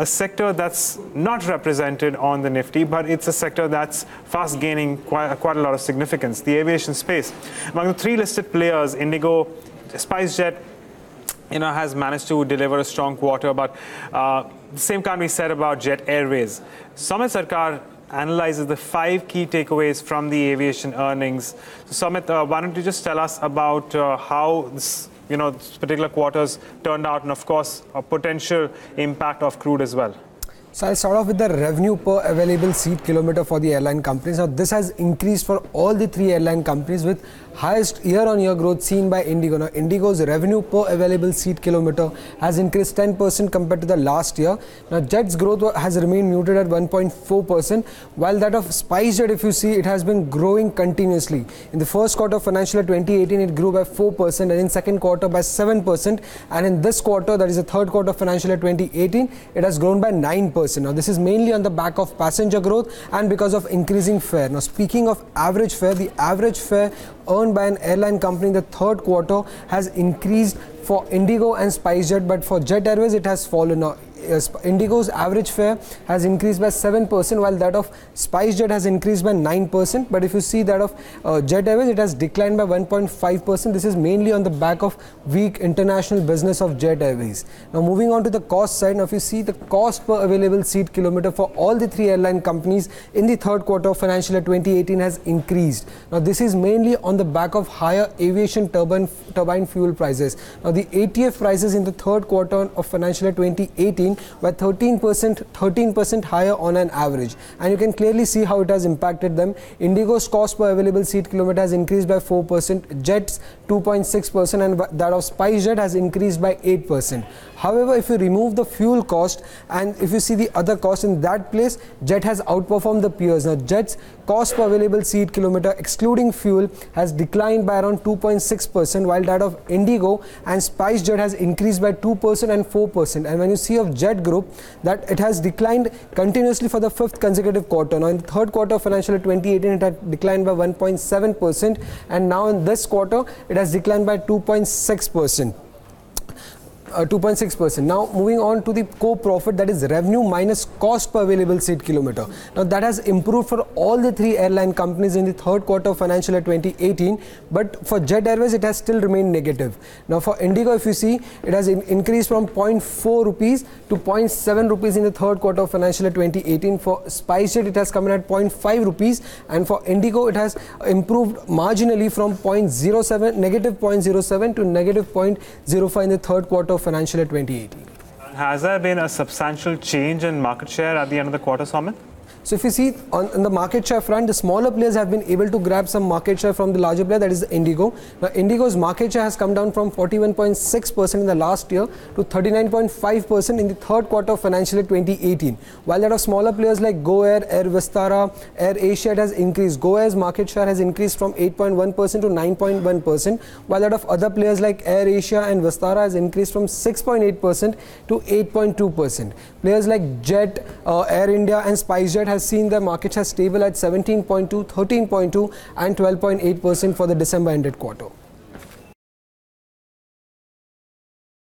a sector that's not represented on the Nifty, but it's a sector that's fast gaining quite a lot of significance, the aviation space. Among the three listed players, Indigo, SpiceJet, has managed to deliver a strong quarter, but the same can't be said about Jet Airways. Soumeet Sarkar analyzes the 5 key takeaways from the aviation earnings. So Soumeet, why don't you just tell us about how this particular quarters turned out, and of course a potential impact of crude as well. So I'll start off with the revenue per available seat kilometer for the airline companies. Now this has increased for all the 3 airline companies, with highest year-on-year growth seen by Indigo. Now Indigo's revenue per available seat kilometer has increased 10% compared to the last year. Now Jet's growth has remained muted at 1.4%, while that of SpiceJet, if you see, it has been growing continuously. In the first quarter of financial year 2018, it grew by 4%, and in second quarter by 7%, and in this quarter, that is the third quarter of financial year 2018, it has grown by 9%. Now this is mainly on the back of passenger growth and because of increasing fare. Now speaking of average fare, the average fare earned by an airline company in the third quarter has increased for Indigo and SpiceJet, but for Jet Airways it has fallen. Now Indigo's average fare has increased by 7%, while that of SpiceJet has increased by 9%. But if you see that of Jet Airways, it has declined by 1.5%. This is mainly on the back of weak international business of Jet Airways. Now moving on to the cost side, now if you see the cost per available seat kilometer for all the 3 airline companies in the third quarter of financial year 2018 has increased. Now this is mainly on the back of higher aviation turbine fuel prices. Now the ATF prices in the third quarter of financial year 2018 were 13% higher on an average, and you can clearly see how it has impacted them. Indigo's cost per available seat kilometer has increased by 4%, Jet's 2.6%, and that of SpiceJet has increased by 8%. However, if you remove the fuel cost and if you see the other cost, in that place Jet has outperformed the peers. Now Jet's cost per available seat kilometer excluding fuel has declined by around 2.6%, while that of Indigo and SpiceJet has increased by 2% and 4%. And when you see of Jet Group, that it has declined continuously for the 5th consecutive quarter. Now in the third quarter of financial year 2018 it had declined by 1.7%, and now in this quarter it has declined by 2.6%. 2.6%. Now moving on to the core profit, that is revenue minus cost per available seat kilometer. Now that has improved for all the 3 airline companies in the third quarter of financial year 2018, but for Jet Airways it has still remained negative. Now for Indigo, if you see, it has increased from 0.4 rupees to 0.7 rupees in the third quarter of financial year 2018. For SpiceJet it has come in at 0.5 rupees, and for Indigo it has improved marginally from negative 0.07 to negative 0.05 in the third quarter of financial year 2018. Has there been a substantial change in market share at the end of the quarter, Soumeet? So if you see on the market share front, the smaller players have been able to grab some market share from the larger player, that is Indigo. Now Indigo's market share has come down from 41.6% in the last year to 39.5% in the third quarter of financial year 2018. While that of smaller players like Go Air, Air Vistara, Air Asia has increased. Go Air's market share has increased from 8.1% to 9.1%, while that of other players like Air Asia and Vistara has increased from 6.8% to 8.2%. Players like Jet, Air India and SpiceJet has seen their market share stable at 17.2, 13.2 and 12.8% for the December ended quarter.